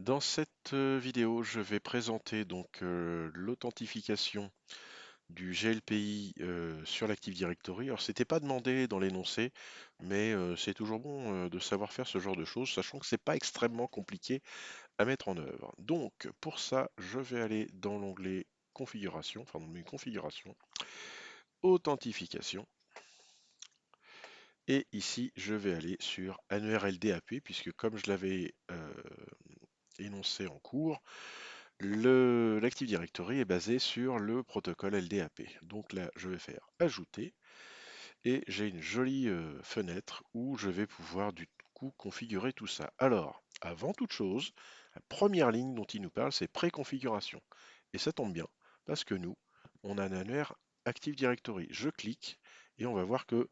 Dans cette vidéo, je vais présenter donc l'authentification du GLPI sur l'Active Directory. Alors, c'était pas demandé dans l'énoncé, mais c'est toujours bon de savoir faire ce genre de choses, sachant que c'est pas extrêmement compliqué à mettre en œuvre. Donc, pour ça, je vais aller dans l'onglet configuration, enfin dans le menu configuration, authentification. Et ici, je vais aller sur annuaire LDAP, puisque comme je l'avais énoncé en cours, l'Active Directory est basé sur le protocole LDAP. Donc là, je vais faire ajouter et j'ai une jolie fenêtre où je vais pouvoir du coup configurer tout ça. Alors, avant toute chose, la première ligne dont il nous parle, c'est préconfiguration. Et ça tombe bien parce que nous, on a un annuaire Active Directory. Je clique et on va voir que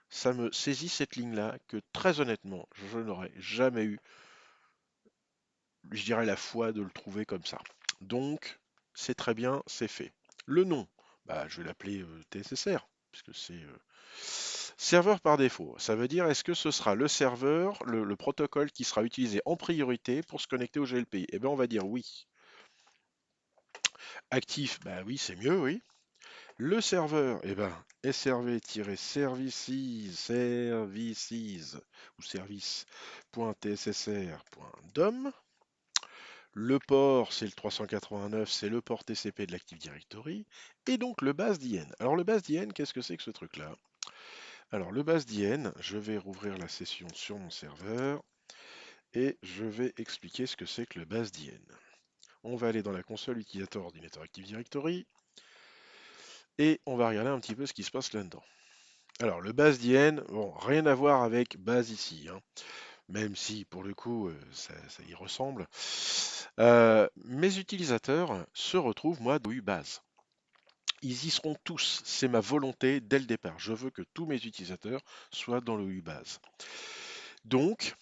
ça me saisit cette ligne-là que très honnêtement, je n'aurais jamais eu, je dirais, la foi de le trouver comme ça. Donc, c'est très bien, c'est fait. Le nom, bah, je vais l'appeler TSSR, puisque c'est serveur par défaut. Ça veut dire, est-ce que ce sera le serveur, le protocole qui sera utilisé en priorité pour se connecter au GLPI? Eh bien, on va dire oui. Actif, bah oui, c'est mieux, oui. Le serveur, eh ben, srv-services, ou service.tssr.dom. Le port, c'est le 389, c'est le port TCP de l'Active Directory. Et donc le BASDN. Alors le BASDN, qu'est-ce que c'est que ce truc-là? Alors le BASDN, je vais rouvrir la session sur mon serveur et je vais expliquer ce que c'est que le BASDN. On va aller dans la console utilisateur ordinateur Active Directory et on va regarder un petit peu ce qui se passe là-dedans. Alors le BASDN, bon, rien à voir avec base ici, hein, même si pour le coup ça y ressemble. Mes utilisateurs se retrouvent moi dans base. Ils y seront tous, c'est ma volonté dès le départ. Je veux que tous mes utilisateurs soient dans le UBase. Donc,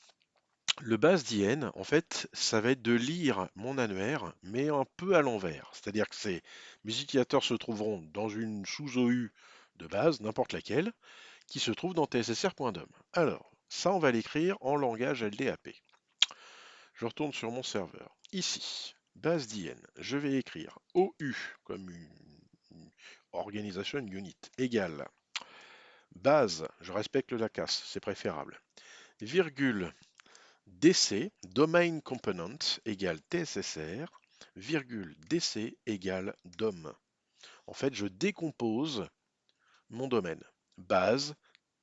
le BaseDN, en fait, ça va être de lire mon annuaire, mais un peu à l'envers. C'est-à-dire que mes utilisateurs se trouveront dans une sous-OU de base, n'importe laquelle, qui se trouve dans tssr.dom. Alors, ça, on va l'écrire en langage LDAP. Je retourne sur mon serveur. Ici, BaseDN, je vais écrire OU comme une Organization Unit égale base, je respecte la casse, c'est préférable, virgule DC, Domain Component égale TSSR, virgule DC égale DOM. En fait, je décompose mon domaine. Base,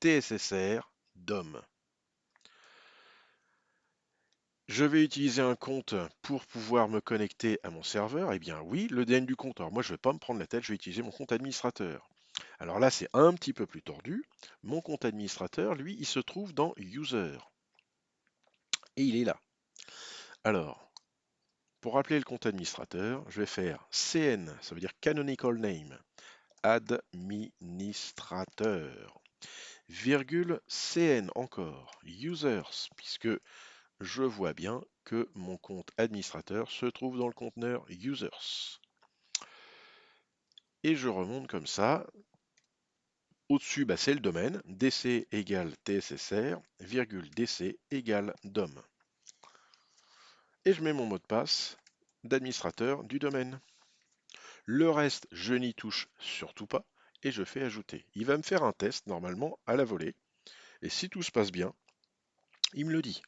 TSSR, DOM. Je vais utiliser un compte pour pouvoir me connecter à mon serveur. Eh bien oui, le DN du compte. Alors moi, je ne vais pas me prendre la tête, je vais utiliser mon compte administrateur. Alors là, c'est un petit peu plus tordu. Mon compte administrateur, lui, il se trouve dans User. Et il est là. Alors, pour rappeler le compte administrateur, je vais faire CN, ça veut dire Canonical Name, administrateur, virgule CN encore, users, puisque je vois bien que mon compte administrateur se trouve dans le conteneur users. Et je remonte comme ça. Au-dessus, bah, c'est le domaine, dc égale tssr, virgule dc égale dom. Et je mets mon mot de passe d'administrateur du domaine. Le reste, je n'y touche surtout pas et je fais ajouter. Il va me faire un test normalement à la volée. Et si tout se passe bien, il me le dit.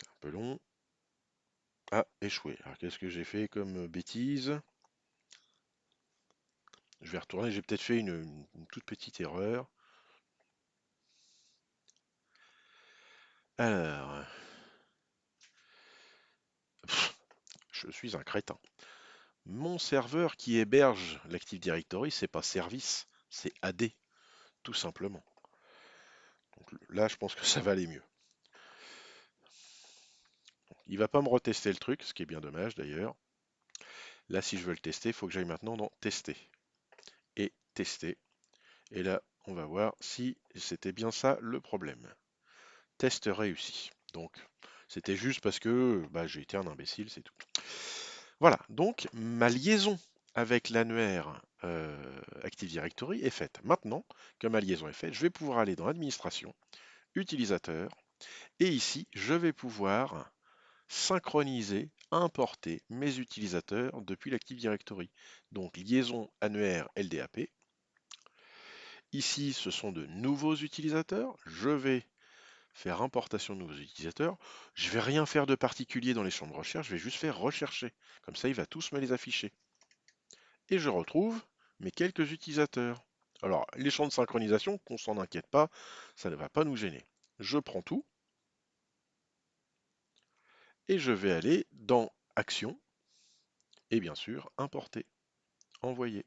Un peu long. Ah, échoué. Alors qu'est-ce que j'ai fait comme bêtise? Je vais retourner, j'ai peut-être fait une toute petite erreur. Alors, je suis un crétin. Mon serveur qui héberge l'Active Directory, c'est pas service, c'est AD, tout simplement. Donc là, je pense que ça va aller mieux. Il va pas me retester le truc, ce qui est bien dommage d'ailleurs. Là, si je veux le tester, il faut que j'aille maintenant dans tester et tester. Et là, on va voir si c'était bien ça le problème. Test réussi. Donc, c'était juste parce que bah, j'ai été un imbécile, c'est tout. Voilà, donc ma liaison avec l'annuaire Active Directory est faite. Maintenant que ma liaison est faite, je vais pouvoir aller dans Administration, Utilisateur, Et ici, je vais pouvoir synchroniser, importer mes utilisateurs depuis l'Active Directory. Donc liaison annuaire LDAP. Ici, ce sont de nouveaux utilisateurs. Je vais faire importation de nouveaux utilisateurs. Je ne vais rien faire de particulier dans les champs de recherche, je vais juste faire rechercher. Comme ça, il va tous me les afficher. Et je retrouve mes quelques utilisateurs. Alors, les champs de synchronisation, qu'on s'en inquiète pas, ça ne va pas nous gêner. Je prends tout et je vais aller dans Action et bien sûr importer, envoyer.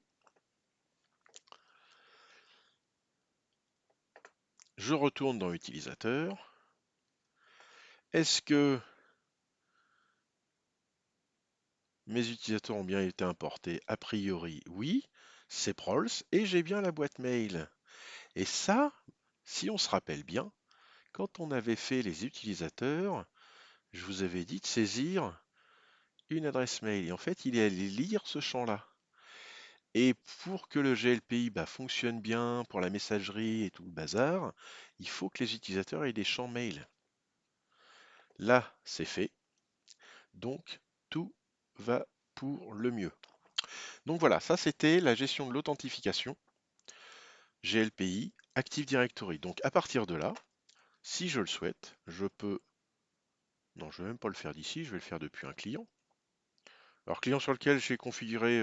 Je retourne dans Utilisateur. Est-ce que mes utilisateurs ont bien été importés? A priori, oui. C'est Prols et j'ai bien la boîte mail. Et ça, si on se rappelle bien, quand on avait fait les utilisateurs, je vous avais dit de saisir une adresse mail. Et en fait, il est allé lire ce champ-là. Et pour que le GLPI fonctionne bien pour la messagerie et tout le bazar, il faut que les utilisateurs aient des champs mail. Là, c'est fait. Donc, tout va pour le mieux. Donc voilà, ça c'était la gestion de l'authentification GLPI Active Directory. Donc à partir de là, si je le souhaite, je peux... Non, je ne vais même pas le faire d'ici, je vais le faire depuis un client. Alors client sur lequel j'ai configuré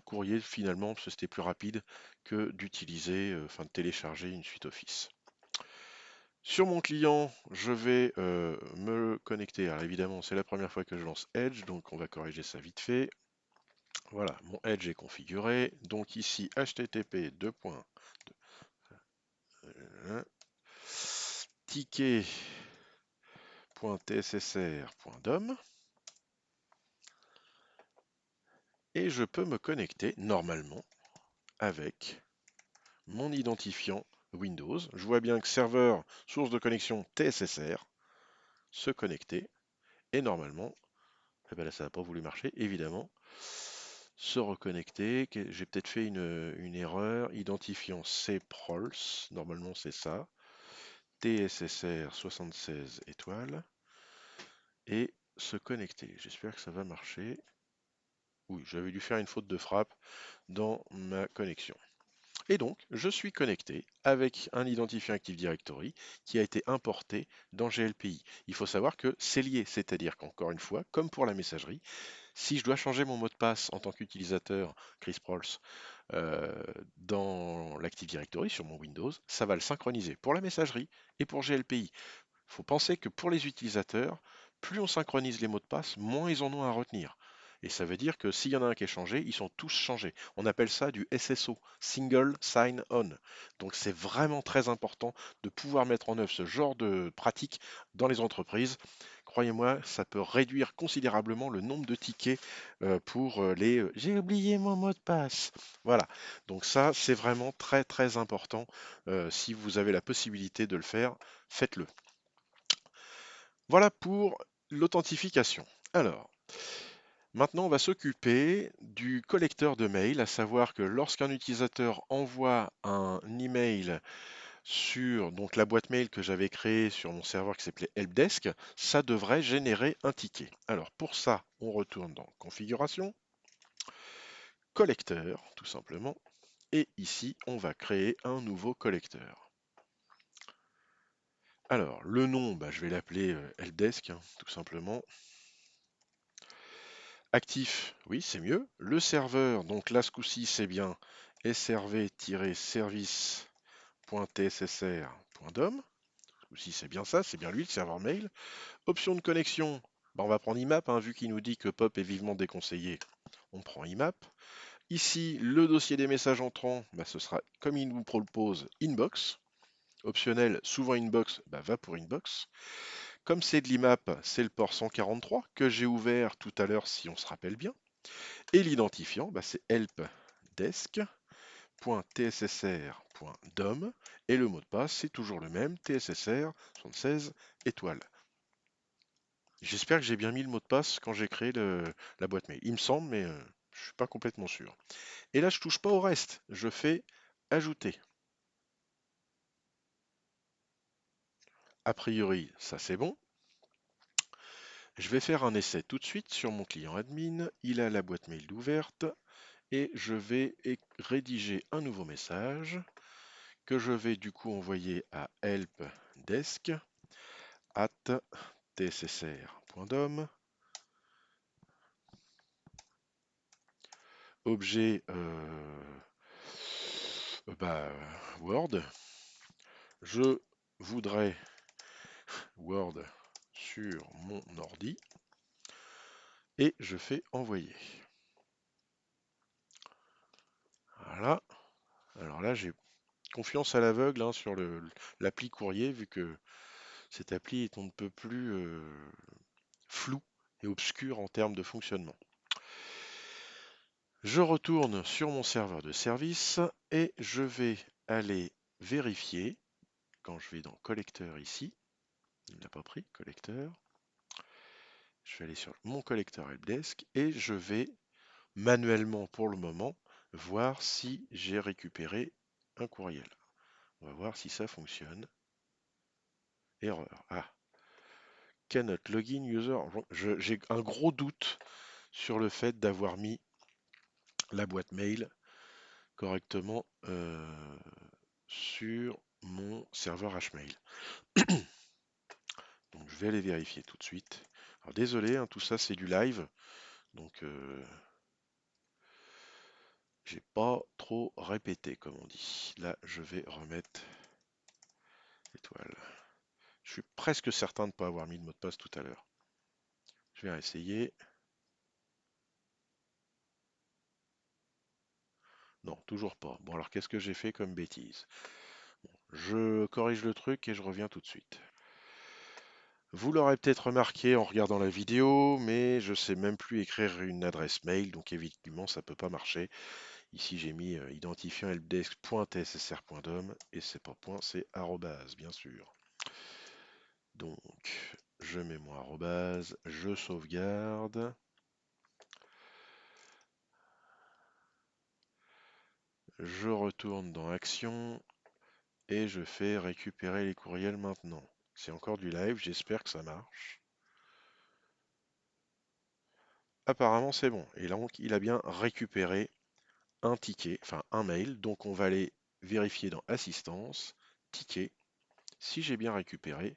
courrier finalement, parce que c'était plus rapide que d'utiliser, enfin de télécharger une suite Office. Sur mon client, je vais me connecter. Alors évidemment, c'est la première fois que je lance Edge, donc on va corriger ça vite fait. Voilà, mon Edge est configuré. Donc ici, http ticket.tssr.dom et je peux me connecter normalement avec mon identifiant Windows. Je vois bien que serveur, source de connexion TSSR, se connecter. Et normalement, eh ben là ça n'a pas voulu marcher, évidemment. Se reconnecter. J'ai peut-être fait une erreur. Identifiant cprols, normalement c'est ça. TSSR 76 étoiles. Et se connecter. J'espère que ça va marcher. Oui, j'avais dû faire une faute de frappe dans ma connexion. Et donc, je suis connecté avec un identifiant Active Directory qui a été importé dans GLPI. Il faut savoir que c'est lié, c'est-à-dire qu'encore une fois, comme pour la messagerie, si je dois changer mon mot de passe en tant qu'utilisateur Chris Prols dans l'Active Directory sur mon Windows, ça va le synchroniser pour la messagerie et pour GLPI. Il faut penser que pour les utilisateurs, plus on synchronise les mots de passe, moins ils en ont à retenir. Et ça veut dire que s'il y en a un qui est changé, ils sont tous changés. On appelle ça du SSO, Single Sign On. Donc c'est vraiment très important de pouvoir mettre en œuvre ce genre de pratique dans les entreprises. Croyez-moi, ça peut réduire considérablement le nombre de tickets pour les j'ai oublié mon mot de passe. Voilà. Donc ça, c'est vraiment très très important. Si vous avez la possibilité de le faire, faites-le. Voilà pour l'authentification. Alors, maintenant, on va s'occuper du collecteur de mails, à savoir que lorsqu'un utilisateur envoie un email sur donc la boîte mail que j'avais créée sur mon serveur qui s'appelait Helpdesk, ça devrait générer un ticket. Alors pour ça, on retourne dans Configuration, Collecteur, tout simplement, et ici, on va créer un nouveau collecteur. Alors, le nom, je vais l'appeler Helpdesk, tout simplement. Actif, oui, c'est mieux. Le serveur, donc là, ce coup-ci, c'est bien srv-service.tssr.dom. Ce coup-ci, c'est bien ça, c'est bien lui, le serveur mail. Option de connexion, on va prendre IMAP, vu qu'il nous dit que POP est vivement déconseillé. On prend IMAP. Ici, le dossier des messages entrants, ce sera, comme il nous propose, Inbox. Optionnel, souvent Inbox, va pour Inbox. Comme c'est de l'IMAP, c'est le port 143 que j'ai ouvert tout à l'heure, si on se rappelle bien. Et l'identifiant, c'est helpdesk.tssr.dom et le mot de passe, c'est toujours le même, TSSR 76 étoiles. J'espère que j'ai bien mis le mot de passe quand j'ai créé la boîte mail. Il me semble, mais je ne suis pas complètement sûr. Et là, je touche pas au reste. Je fais ajouter. a priori, ça c'est bon. Je vais faire un essai tout de suite sur mon client admin. Il a la boîte mail ouverte et je vais rédiger un nouveau message que je vais du coup envoyer à helpdesk@tssr.dom. Objet Word. Je voudrais Word sur mon ordi et je fais envoyer. Voilà. Alors là, j'ai confiance à l'aveugle hein, sur l'appli courrier, vu que cette appli est on ne peut plus floue et obscure en termes de fonctionnement. Je retourne sur mon serveur de service et je vais aller vérifier quand je vais dans collecteur ici. Il n'a pas pris collecteur. Je vais aller sur mon collecteur helpdesk et je vais manuellement pour le moment voir si j'ai récupéré un courriel. On va voir si ça fonctionne. Erreur. Ah. Cannot login user. J'ai un gros doute sur le fait d'avoir mis la boîte mail correctement sur mon serveur Hmail. Donc je vais aller vérifier tout de suite. Alors désolé, hein, tout ça c'est du live, donc j'ai pas trop répété comme on dit. Là je vais remettre l'étoile. Je suis presque certain de ne pas avoir mis de mot de passe tout à l'heure. Je vais essayer. Non, toujours pas. Bon alors qu'est-ce que j'ai fait comme bêtise? Je corrige le truc et je reviens tout de suite. Vous l'aurez peut-être remarqué en regardant la vidéo, mais je sais même plus écrire une adresse mail, donc évidemment ça peut pas marcher. Ici j'ai mis identifiant helpdesk.tssr.dom et c'est pas point, c'est arrobase bien sûr. Donc je mets mon arrobase, je sauvegarde. Je retourne dans Action et je fais récupérer les courriels maintenant. C'est encore du live, j'espère que ça marche. Apparemment c'est bon. Et donc il a bien récupéré un ticket, enfin un mail. Donc on va aller vérifier dans Assistance, ticket, si j'ai bien récupéré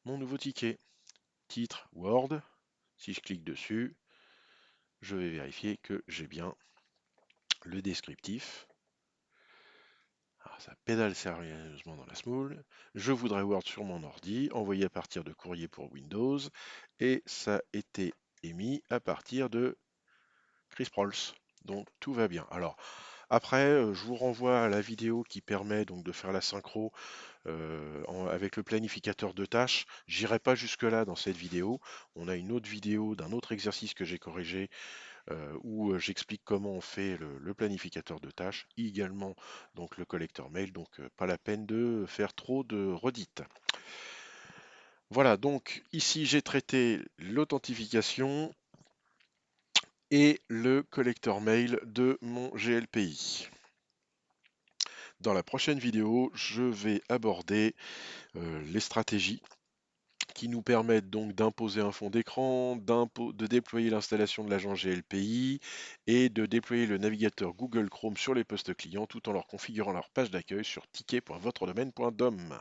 mon nouveau ticket. Titre Word. Si je clique dessus, je vais vérifier que j'ai bien le descriptif. Alors, ça pédale sérieusement dans la smoule. Je voudrais Word sur mon ordi, envoyé à partir de courrier pour Windows, et ça a été émis à partir de Chris Prols. Donc tout va bien. Alors après, je vous renvoie à la vidéo qui permet donc de faire la synchro avec le planificateur de tâches. J'irai pas jusque-là dans cette vidéo. On a une autre vidéo d'un autre exercice que j'ai corrigé où j'explique comment on fait le planificateur de tâches, également donc le collecteur mail, donc pas la peine de faire trop de redites. Voilà, donc ici j'ai traité l'authentification et le collecteur mail de mon GLPI. Dans la prochaine vidéo, je vais aborder les stratégies qui nous permettent donc d'imposer un fond d'écran, de déployer l'installation de l'agent GLPI et de déployer le navigateur Google Chrome sur les postes clients tout en leur configurant leur page d'accueil sur ticket.votredomaine.dom.